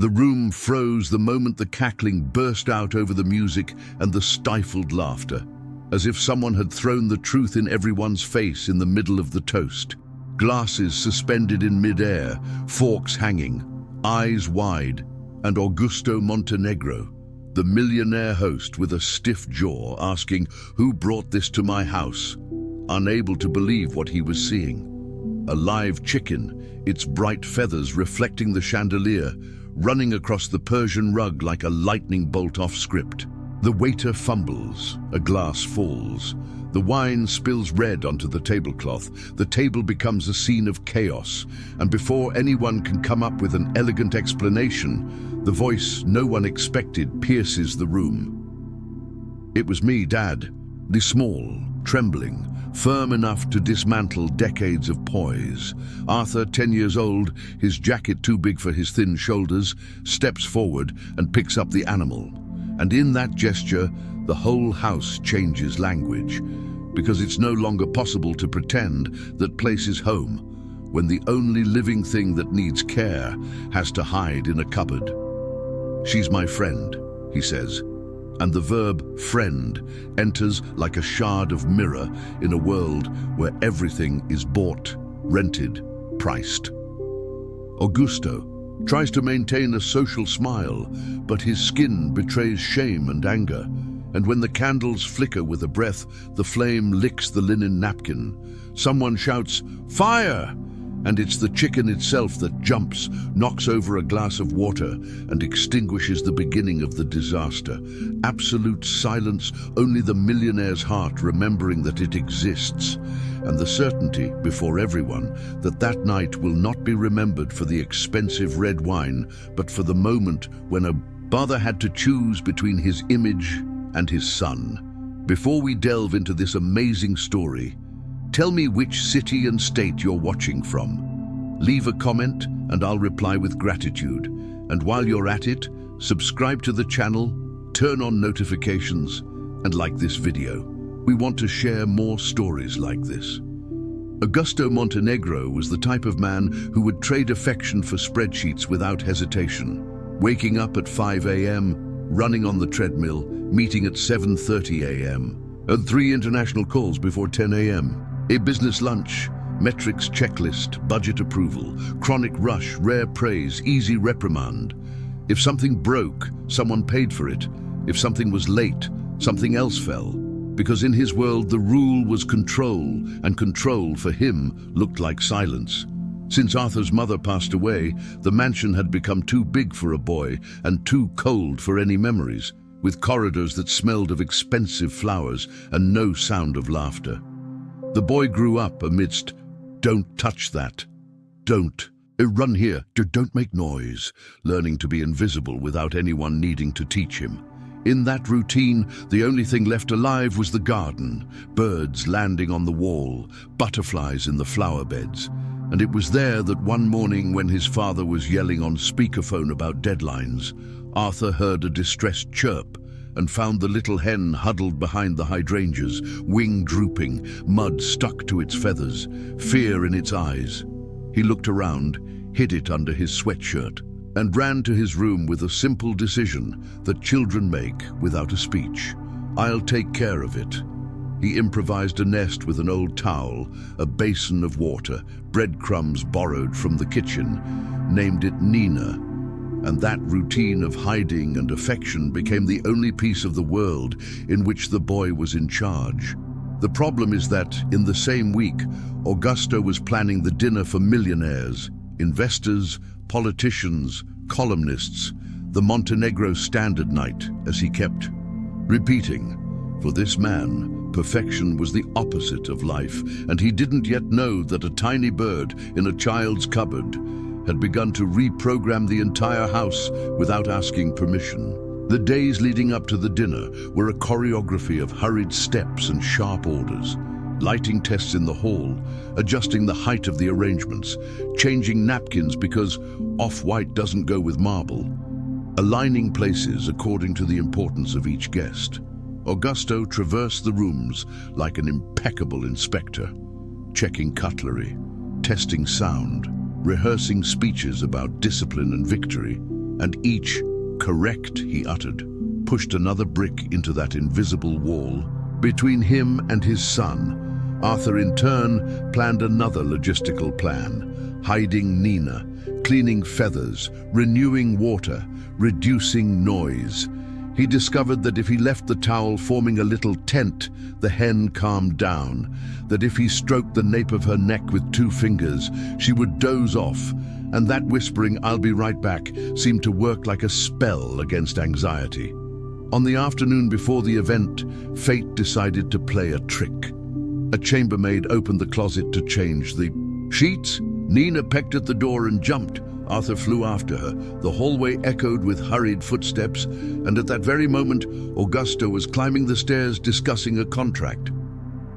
The room froze the moment the cackling burst out over the music and the stifled laughter, as if someone had thrown the truth in everyone's face in the middle of the toast. Glasses suspended in midair, forks hanging, eyes wide, and Augusto Montenegro, the millionaire host with a stiff jaw, asking, "Who brought this to my house?" Unable to believe what he was seeing. A live chicken, its bright feathers reflecting the chandelier, running across the Persian rug like a lightning bolt off script. The waiter fumbles, a glass falls. The wine spills red onto the tablecloth. The table becomes a scene of chaos, and before anyone can come up with an elegant explanation, the voice no one expected pierces the room. It was me, Dad, the small, trembling, firm enough to dismantle decades of poise. Arthur, 10 years old, his jacket too big for his thin shoulders, steps forward and picks up the animal. And in that gesture, the whole house changes language, because it's no longer possible to pretend that place is home when the only living thing that needs care has to hide in a cupboard. "She's my friend," he says, and the verb friend enters like a shard of mirror in a world where everything is bought, rented, priced. Augusto tries to maintain a social smile, but his skin betrays shame and anger. And when the candles flicker with a breath, the flame licks the linen napkin. Someone shouts, "Fire!" And it's the chicken itself that jumps, knocks over a glass of water, and extinguishes the beginning of the disaster. Absolute silence, only the millionaire's heart remembering that it exists, and the certainty before everyone that that night will not be remembered for the expensive red wine, but for the moment when a father had to choose between his image and his son. Before we delve into this amazing story, tell me which city and state you're watching from. Leave a comment and I'll reply with gratitude. And while you're at it, subscribe to the channel, turn on notifications, and like this video. We want to share more stories like this. Augusto Montenegro was the type of man who would trade affection for spreadsheets without hesitation. Waking up at 5 a.m., running on the treadmill, meeting at 7:30 a.m., and 3 international calls before 10 a.m. A business lunch, metrics checklist, budget approval, chronic rush, rare praise, easy reprimand. If something broke, someone paid for it. If something was late, something else fell. Because in his world, the rule was control, and control for him looked like silence. Since Arthur's mother passed away, the mansion had become too big for a boy and too cold for any memories, with corridors that smelled of expensive flowers and no sound of laughter. The boy grew up amidst, "Don't touch that. Don't. Run here. Don't make noise," learning to be invisible without anyone needing to teach him. In that routine, the only thing left alive was the garden, birds landing on the wall, butterflies in the flower beds. And it was there that one morning when his father was yelling on speakerphone about deadlines, Arthur heard a distressed chirp and found the little hen huddled behind the hydrangeas, wing drooping, mud stuck to its feathers, fear in its eyes. He looked around, hid it under his sweatshirt, and ran to his room with a simple decision that children make without a speech. "I'll take care of it." He improvised a nest with an old towel, a basin of water, breadcrumbs borrowed from the kitchen, named it Nina. And that routine of hiding and affection became the only piece of the world in which the boy was in charge. The problem is that, in the same week, Augusto was planning the dinner for millionaires, investors, politicians, columnists, the Montenegro standard night, as he kept repeating. For this man, perfection was the opposite of life, and he didn't yet know that a tiny bird in a child's cupboard had begun to reprogram the entire house without asking permission. The days leading up to the dinner were a choreography of hurried steps and sharp orders, lighting tests in the hall, adjusting the height of the arrangements, changing napkins because off-white doesn't go with marble, aligning places according to the importance of each guest. Augusto traversed the rooms like an impeccable inspector, checking cutlery, testing sound, rehearsing speeches about discipline and victory. and each, "Correct," he uttered, pushed another brick into that invisible wall. Between him and his son, Arthur in turn planned another logistical plan: hiding Nina, cleaning feathers, renewing water, reducing noise. He discovered that if he left the towel forming a little tent, the hen calmed down, that if he stroked the nape of her neck with 2 fingers, she would doze off, and that whispering, "I'll be right back," seemed to work like a spell against anxiety. On the afternoon before the event, fate decided to play a trick. A chambermaid opened the closet to change the sheets. Nina pecked at the door and jumped. Arthur flew after her. The hallway echoed with hurried footsteps, and at that very moment, Augusto was climbing the stairs discussing a contract.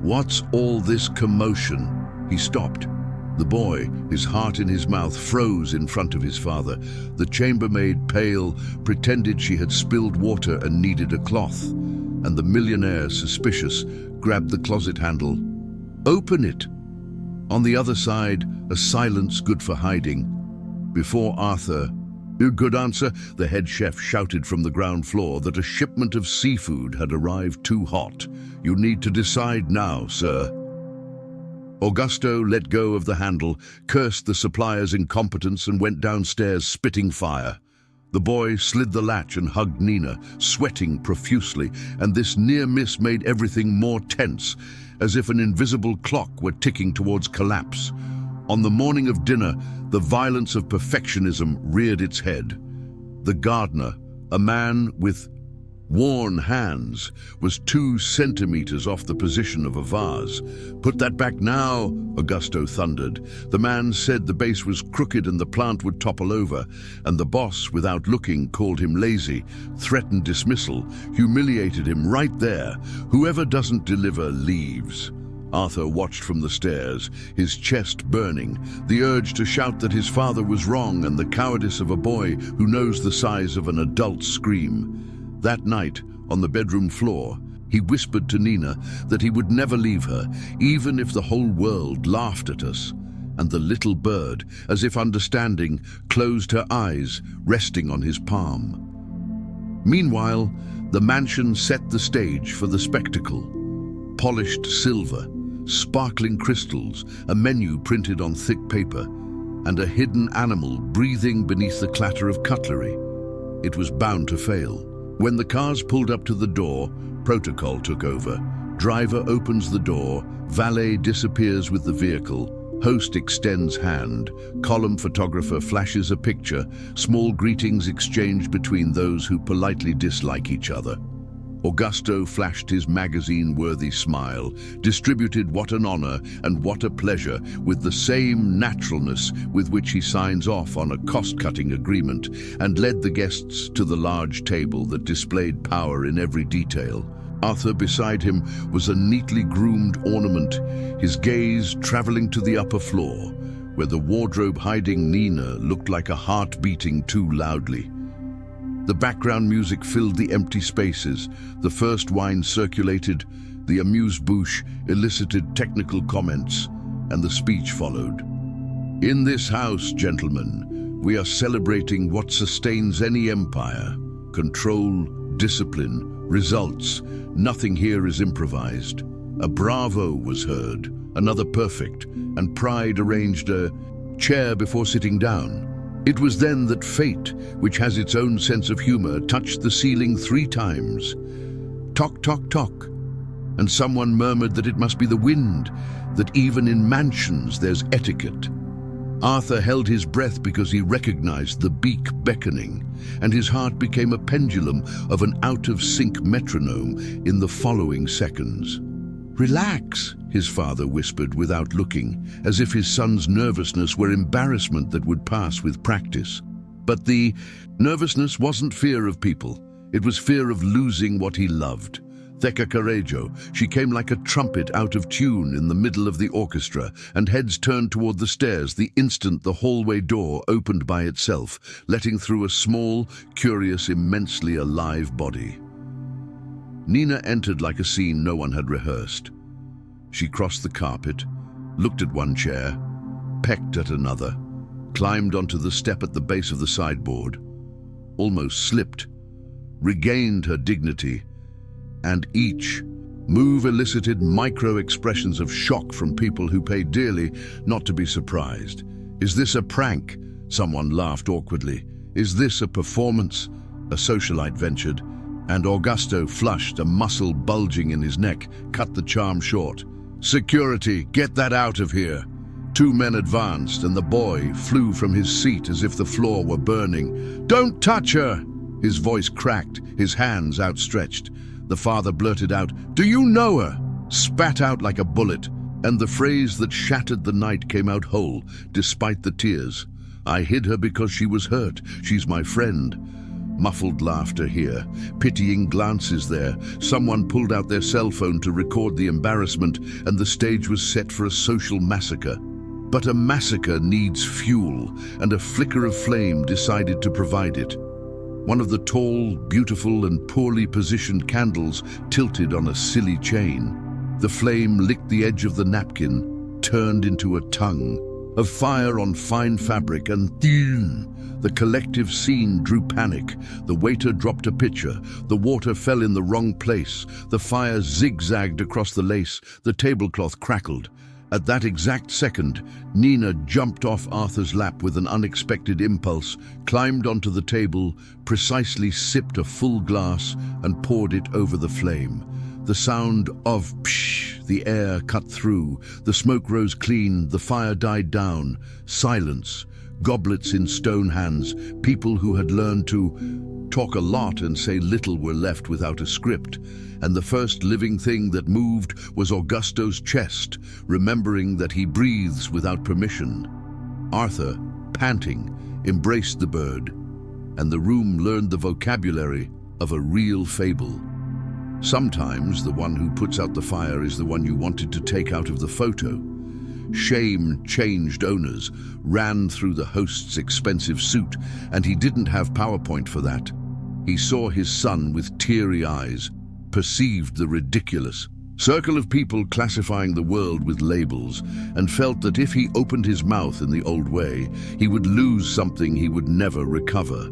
"What's all this commotion?" He stopped. The boy, his heart in his mouth, froze in front of his father. The chambermaid, pale, pretended she had spilled water and needed a cloth, and the millionaire, suspicious, grabbed the closet handle. "Open it!" On the other side, a silence good for hiding. Before Arthur, "Good answer," the head chef shouted from the ground floor that a shipment of seafood had arrived too hot. "You need to decide now, sir." Augusto let go of the handle, cursed the supplier's incompetence, and went downstairs spitting fire. The boy slid the latch and hugged Nina, sweating profusely, and this near miss made everything more tense, as if an invisible clock were ticking towards collapse. On the morning of dinner, the violence of perfectionism reared its head. The gardener, a man with worn hands, was 2 centimeters off the position of a vase. "Put that back now," Augusto thundered. The man said the base was crooked and the plant would topple over, and the boss, without looking, called him lazy, threatened dismissal, humiliated him right there. "Whoever doesn't deliver leaves." Arthur watched from the stairs, his chest burning, the urge to shout that his father was wrong and the cowardice of a boy who knows the size of an adult's scream. That night, on the bedroom floor, he whispered to Nina that he would never leave her, even if the whole world laughed at us. And the little bird, as if understanding, closed her eyes, resting on his palm. Meanwhile, the mansion set the stage for the spectacle. Polished silver, sparkling crystals, a menu printed on thick paper, and a hidden animal breathing beneath the clatter of cutlery. It was bound to fail. When the cars pulled up to the door, protocol took over. Driver opens the door, valet disappears with the vehicle, host extends hand, column photographer flashes a picture, small greetings exchanged between those who politely dislike each other. Augusto flashed his magazine-worthy smile, distributed "What an honor" and "What a pleasure" with the same naturalness with which he signs off on a cost-cutting agreement, and led the guests to the large table that displayed power in every detail. Arthur beside him was a neatly groomed ornament, his gaze traveling to the upper floor, where the wardrobe hiding Nina looked like a heart beating too loudly. The background music filled the empty spaces, the first wine circulated, the amuse-bouche elicited technical comments, and the speech followed. "In this house, gentlemen, we are celebrating what sustains any empire: control, discipline, results. Nothing here is improvised." A bravo was heard, another perfect, and pride arranged a chair before sitting down. It was then that fate, which has its own sense of humor, touched the ceiling 3 times. Tock, tock, tock. And someone murmured that it must be the wind, that even in mansions there's etiquette. Arthur held his breath because he recognized the beak beckoning, and his heart became a pendulum of an out-of-sync metronome in the following seconds. "Relax," his father whispered without looking, as if his son's nervousness were embarrassment that would pass with practice. But the nervousness wasn't fear of people. It was fear of losing what he loved. SimplecacarejoHe, she came like a trumpet out of tune in the middle of the orchestra, and heads turned toward the stairs the instant the hallway door opened by itself, letting through a small, curious, immensely alive body. Nina entered like a scene no one had rehearsed. She crossed the carpet, looked at one chair, pecked at another, climbed onto the step at the base of the sideboard. almost slipped, regained her dignity, and each move elicited micro-expressions of shock from people who paid dearly not to be surprised. Is this a prank? Someone laughed awkwardly. Is this a performance? A socialite ventured, and Augusto, flushed, a muscle bulging in his neck, cut the charm short. Security, get that out of here. Two men advanced, and the boy flew from his seat as if the floor were burning. Don't touch her! His voice cracked, his hands outstretched. The father blurted out, Do you know her? Spat out like a bullet, and the phrase that shattered the night came out whole, despite the tears. I hid her because she was hurt. She's my friend. Muffled laughter here, pitying glances there. Someone pulled out their cell phone to record the embarrassment, and the stage was set for a social massacre. But a massacre needs fuel, and a flicker of flame decided to provide it. One of the tall, beautiful, and poorly positioned candles tilted on a silly chain. The flame licked the edge of the napkin, turned into a tongue of fire on fine fabric, and the collective scene drew panic. The waiter dropped a pitcher. The water fell in the wrong place. The fire zigzagged across the lace. The tablecloth crackled. At that exact second, Nina jumped off Arthur's lap with an unexpected impulse, climbed onto the table, precisely sipped a full glass, and poured it over the flame. The sound of psh, the air cut through. The smoke rose clean. The fire died down. Silence. Goblets in stone hands. People who had learned to talk a lot and say little were left without a script. And the first living thing that moved was Augusto's chest, remembering that he breathes without permission. Arthur, panting, embraced the bird, and the room learned the vocabulary of a real fable. Sometimes the one who puts out the fire is the one you wanted to take out of the photo. Shame changed owners, ran through the host's expensive suit, and he didn't have PowerPoint for that. He saw his son with teary eyes, perceived the ridiculous circle of people classifying the world with labels, and felt that if he opened his mouth in the old way, he would lose something he would never recover: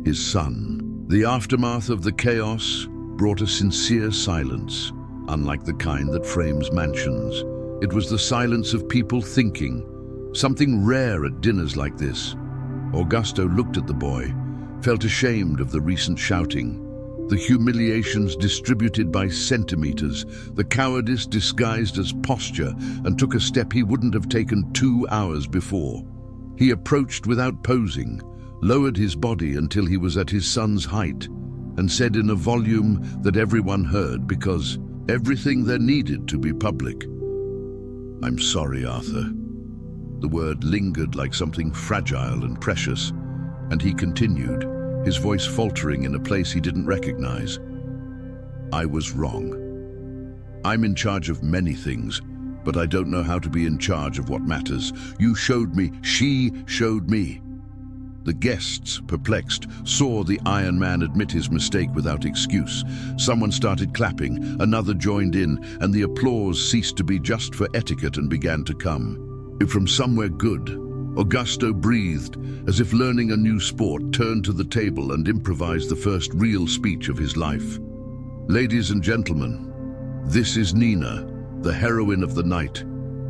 his son. The aftermath of the chaos brought a sincere silence, unlike the kind that frames mansions. It was the silence of people thinking, something rare at dinners like this. Augusto looked at the boy, felt ashamed of the recent shouting, the humiliations distributed by centimeters, the cowardice disguised as posture, and took a step he wouldn't have taken 2 hours before. He approached without posing, lowered his body until he was at his son's height, and said in a volume that everyone heard because everything there needed to be public, "I'm sorry, Arthur." The word lingered like something fragile and precious, and he continued, his voice faltering in a place he didn't recognize. "I was wrong. I'm in charge of many things, but I don't know how to be in charge of what matters. You showed me, she showed me." The guests, perplexed, saw the Iron Man admit his mistake without excuse. Someone started clapping, another joined in, and the applause ceased to be just for etiquette and began to come from somewhere good. Augusto breathed, as if learning a new sport, turned to the table and improvised the first real speech of his life. "Ladies and gentlemen, this is Nina, the heroine of the night,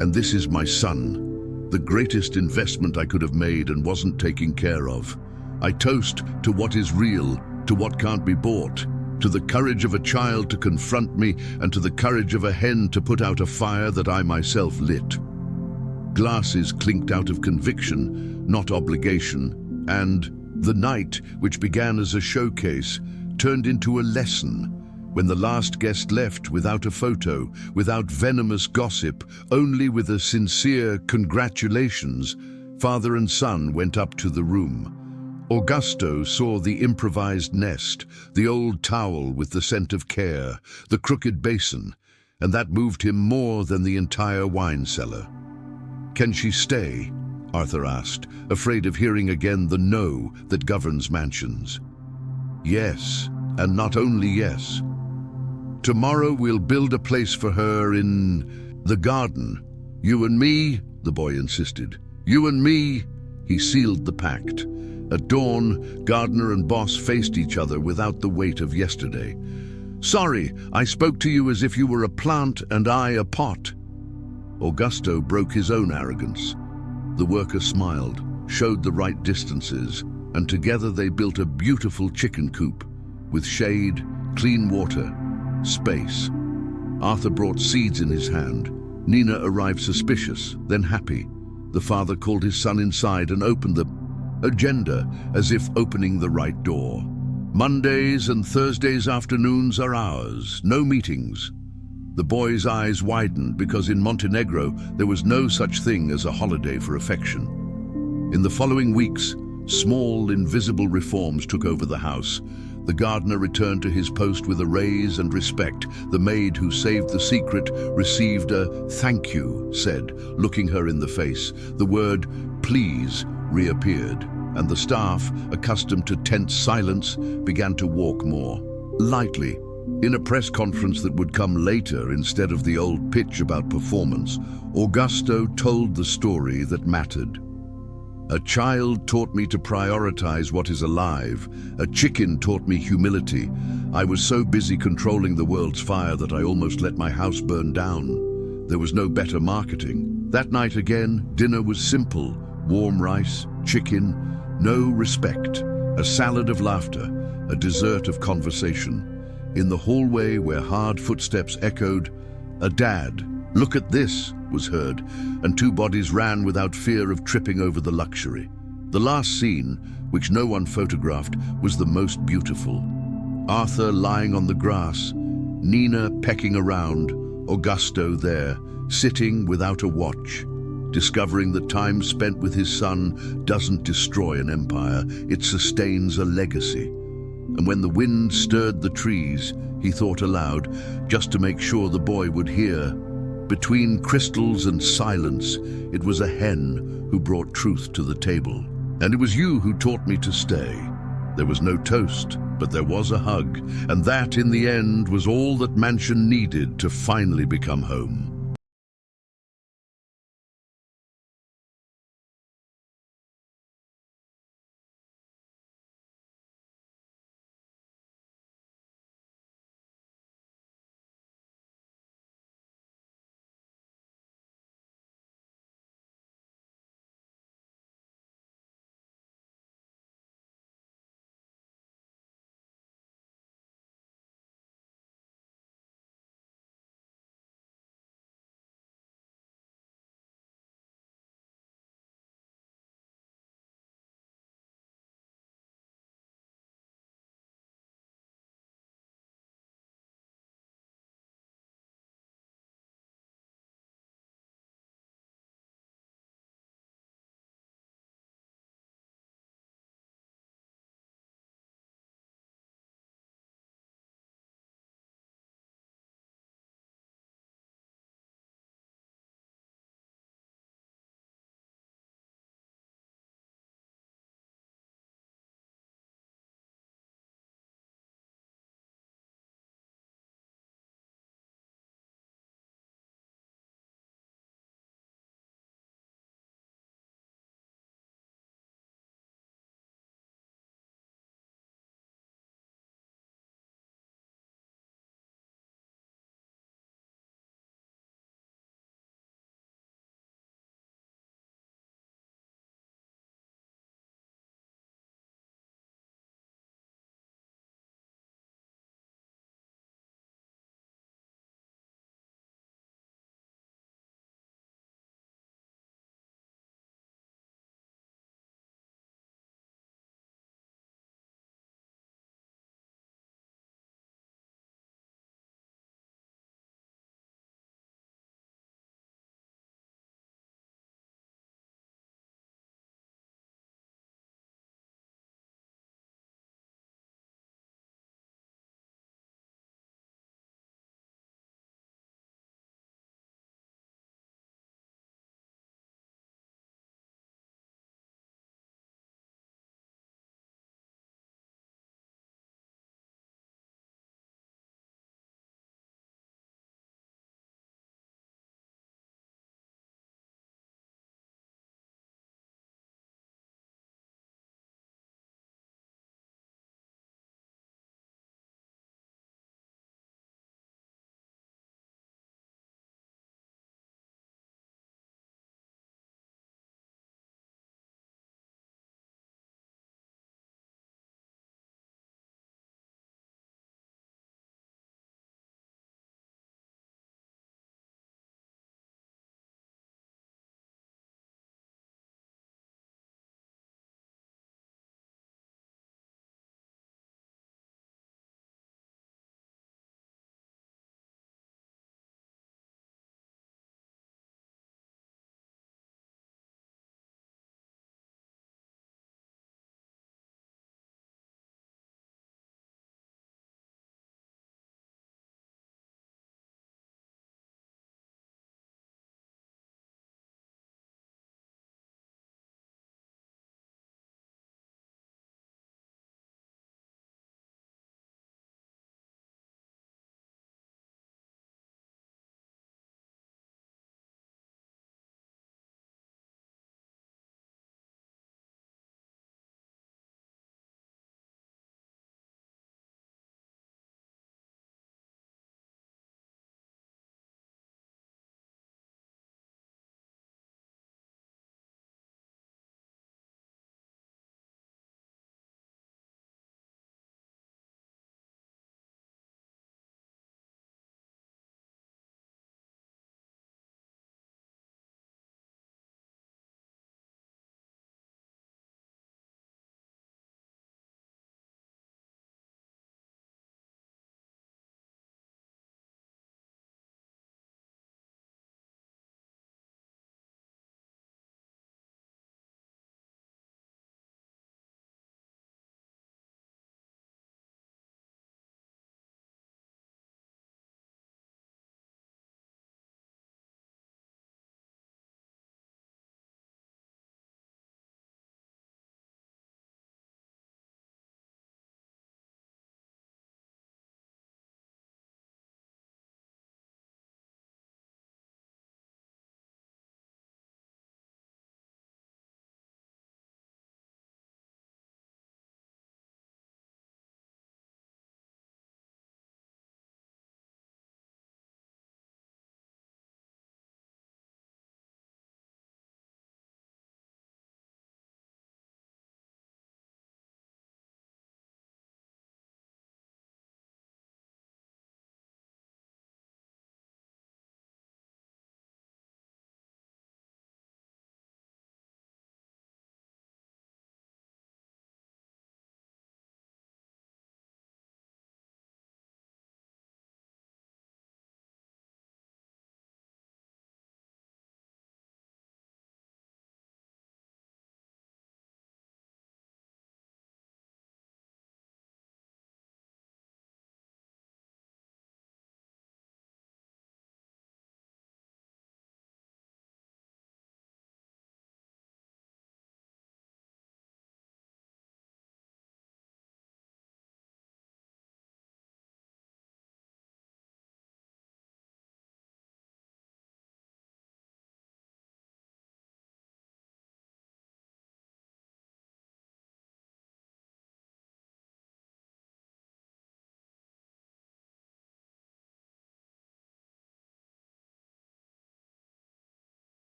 and this is my son, the greatest investment I could have made and wasn't taking care of. I toast to what is real, to what can't be bought, to the courage of a child to confront me, and to the courage of a hen to put out a fire that I myself lit." Glasses clinked out of conviction, not obligation, and the night, which began as a showcase, turned into a lesson. When the last guest left without a photo, without venomous gossip, only with a sincere congratulations, father and son went up to the room. Augusto saw the improvised nest, the old towel with the scent of care, the crooked basin, and that moved him more than the entire wine cellar. "Can she stay?" Arthur asked, afraid of hearing again the no that governs mansions. "Yes, and not only yes. Tomorrow we'll build a place for her in the garden. You and me," the boy insisted. "You and me." He sealed the pact, At dawn, gardener and boss faced each other without the weight of yesterday. "Sorry, I spoke to you as if you were a plant and I a pot." Augusto broke his own arrogance. The worker smiled, showed the right distances, and together they built a beautiful chicken coop with shade, clean water, space. Arthur brought seeds in his hand. Nina arrived suspicious, then happy. The father called his son inside and opened the agenda as if opening the right door. "Mondays and Thursdays afternoons are ours, no meetings." The boy's eyes widened because in Montenegro there was no such thing as a holiday for affection. In the following weeks, small, invisible reforms took over the house. The gardener returned to his post with a raise and respect. The maid who saved the secret received a "thank you" said, looking her in the face. The word "please" reappeared, and the staff, accustomed to tense silence, began to walk more lightly. In a press conference that would come later instead of the old pitch about performance, Augusto told the story that mattered. "A child taught me to prioritize what is alive. A chicken taught me humility. I was so busy controlling the world's fire that I almost let my house burn down. There was no better marketing." That night again, dinner was simple. Warm rice, chicken, no respect. A salad of laughter, a dessert of conversation. In the hallway where hard footsteps echoed, a "Dad, look at this," was heard, and two bodies ran without fear of tripping over the luxury. The last scene, which no one photographed, was the most beautiful. Arthur lying on the grass, Nina pecking around, Augusto there, sitting without a watch, discovering that time spent with his son doesn't destroy an empire, it sustains a legacy. And when the wind stirred the trees, he thought aloud, just to make sure the boy would hear, "Between crystals and silence, it was a hen who brought truth to the table. And it was you who taught me to stay. There was no toast, but there was a hug, and that, in the end, was all that Mansion needed to finally become home."